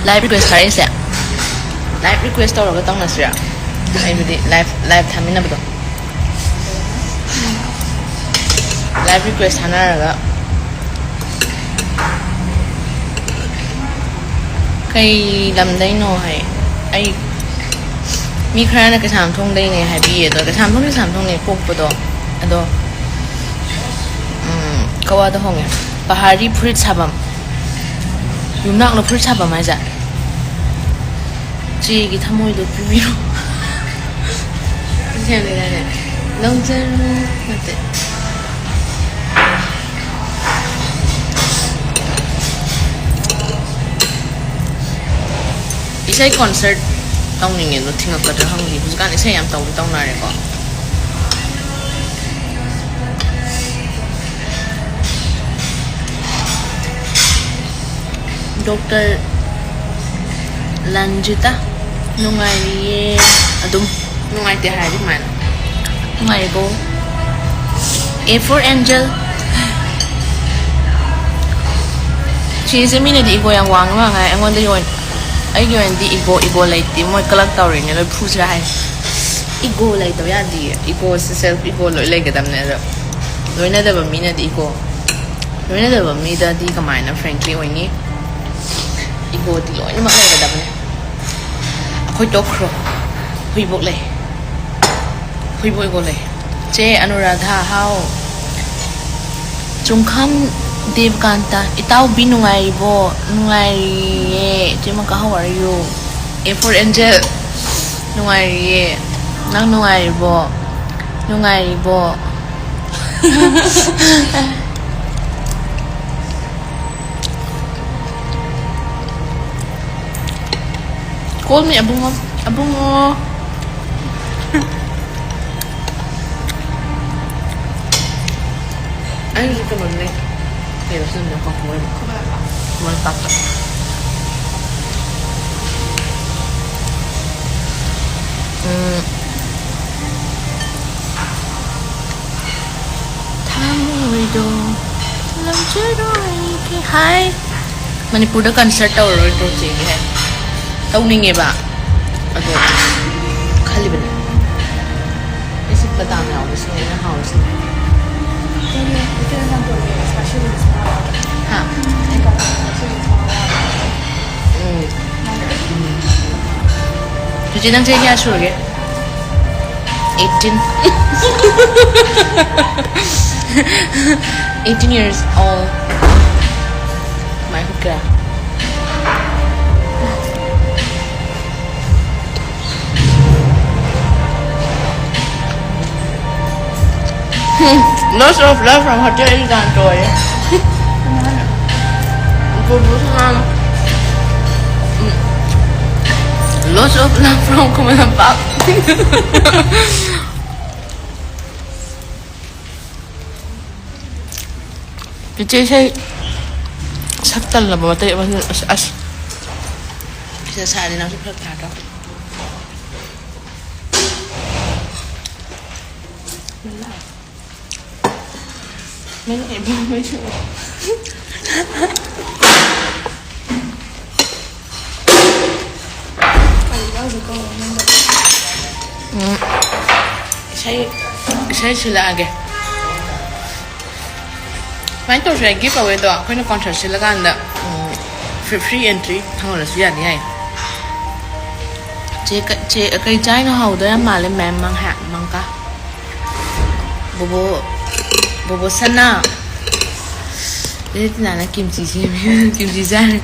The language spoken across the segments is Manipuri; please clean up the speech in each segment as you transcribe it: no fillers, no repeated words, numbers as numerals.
live request thꯥꯔꯛꯏꯁꯦ live request ꯇꯧꯔꯒ ꯇꯧꯅꯁꯤꯔꯥ ꯑꯩꯕꯨꯗꯤ live ꯊꯥꯃꯤꯟꯅꯕꯗꯣ live request ꯊꯥꯅꯔꯒ ꯀꯩ ꯂꯝꯗꯩꯅꯣ ꯍꯥꯏ ꯑꯩ ꯃꯤ ꯈꯔꯅ ꯀꯩꯁꯥꯝꯊꯣꯡꯗꯩꯅꯦ ꯍꯥꯏꯕꯤꯌꯦ ꯑꯗꯣ ꯀꯩꯁꯥꯝꯊꯣꯡꯅꯦ ꯄꯣꯛꯄꯗꯣ ꯑꯗꯣ ꯀꯋꯥꯗ ꯍꯣꯡꯉꯦ ꯄꯍꯥꯔꯤ ꯐꯨꯔꯤꯠ ꯁꯥꯐꯝ ꯌꯨꯝꯅꯥꯛꯅ ꯐꯨꯔꯤꯠ ꯁꯥꯐꯝ ꯍꯥꯏꯁꯦ ꯆꯦꯒꯤ ꯊꯃꯣꯏꯗꯣ ꯄꯤꯕꯤꯔꯣ ꯁꯦꯝꯂꯦ ꯂꯧꯖꯔꯣ ꯅꯠꯇꯦ 이사이 콘서트 ꯇꯧꯅꯤꯡꯉꯦ ꯑꯗꯣ ꯊꯤꯡꯉꯛꯀꯗ꯭ꯔꯥ ꯈꯪꯗꯦ ꯍꯧꯖꯤꯛꯀꯥꯟ 이사이 ꯌꯥꯝ ꯇꯧꯅꯔꯦꯀꯣ ꯗꯣꯛꯇꯔ ꯂꯟꯖꯤꯇꯥ ꯅꯨꯡꯉꯥꯏꯔꯤꯌꯦ ꯑꯗꯨꯝ ꯅꯨꯡꯉꯥꯏꯇꯦ ꯍꯥꯏꯔꯗꯤ ꯀꯃꯥꯏꯅ ꯅꯨꯡꯉꯥꯏꯔꯤꯕꯣ A for Angel ꯁꯤꯁꯦ ꯃꯤꯅꯗꯤ ꯏꯒꯣ ꯌꯥꯝ ꯋꯥꯡꯉꯥꯏ ꯑꯩꯉꯣꯟꯗ ꯑꯩꯒꯤ ꯑꯣꯏꯅꯗꯤ ꯏꯒꯣ ꯂꯩꯇꯦ ꯃꯣꯏ ꯀꯂꯛ ꯇꯧꯔꯤꯅꯦ ꯂꯣꯏ ꯐꯨꯁꯤꯔꯥ ꯍꯥꯏ ꯏꯒꯣ ꯂꯩꯇꯕ ꯌꯥꯗꯤꯌꯦ ꯏꯒꯣꯁꯦ ꯁꯦꯜꯐ ꯏꯒꯣ ꯂꯣꯏ ꯂꯩꯒꯗꯕꯅꯦ ꯑꯗꯣ ꯂꯣꯏꯅꯗꯕ ꯃꯤꯅꯗꯤ ꯏꯒꯣ ꯂꯣꯏꯅꯗꯕ ꯃꯤꯗꯗꯤ ꯀꯃꯥꯏꯅ ꯐ꯭ꯔꯦꯡꯀꯂꯤ ꯑꯣꯏꯅꯤ 이거디 얼마 가야겠다네. 거의 떡으로 후이복래. 후이복이고래. 제 아누라다 하오. 중캄 데브간타 이따오 비누가이보 누가이에 제마카 how are you? A for Angel 누가이에 난 누가이보 누가이보. Call me abungo. Ay, ito man na. Pero saan na kakuha mo? Kumain papa. Tamido. Lamjero ay hi. Manipur da concert tawro ito sige. तौनिंगे बा अदो खाली बने इसी पता में आओ इसमें ना हाउस में हाँ तुझे नंग चाहिए क्या शुरू के 18 years old my hookah Lots of love from Hotel Gantoy. Lots of love from Kumalambak. Did you say saktal na ba matay as sasali na sa pagkakato? Mấy em không mấy sự Saya sila age. Main tu saya giveaway tu. Kau nak concert sila kan dah. Free entry. Hang lah siapa ni hay. Cek kerja trái nó hầu tới mà lên mềm mang hạt Mangka. Bobo sana. Ini nana kimchi sih, kimchi sana.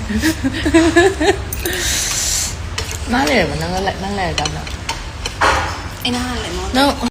Mana mana nang lek kan? Ini hal lemon. No.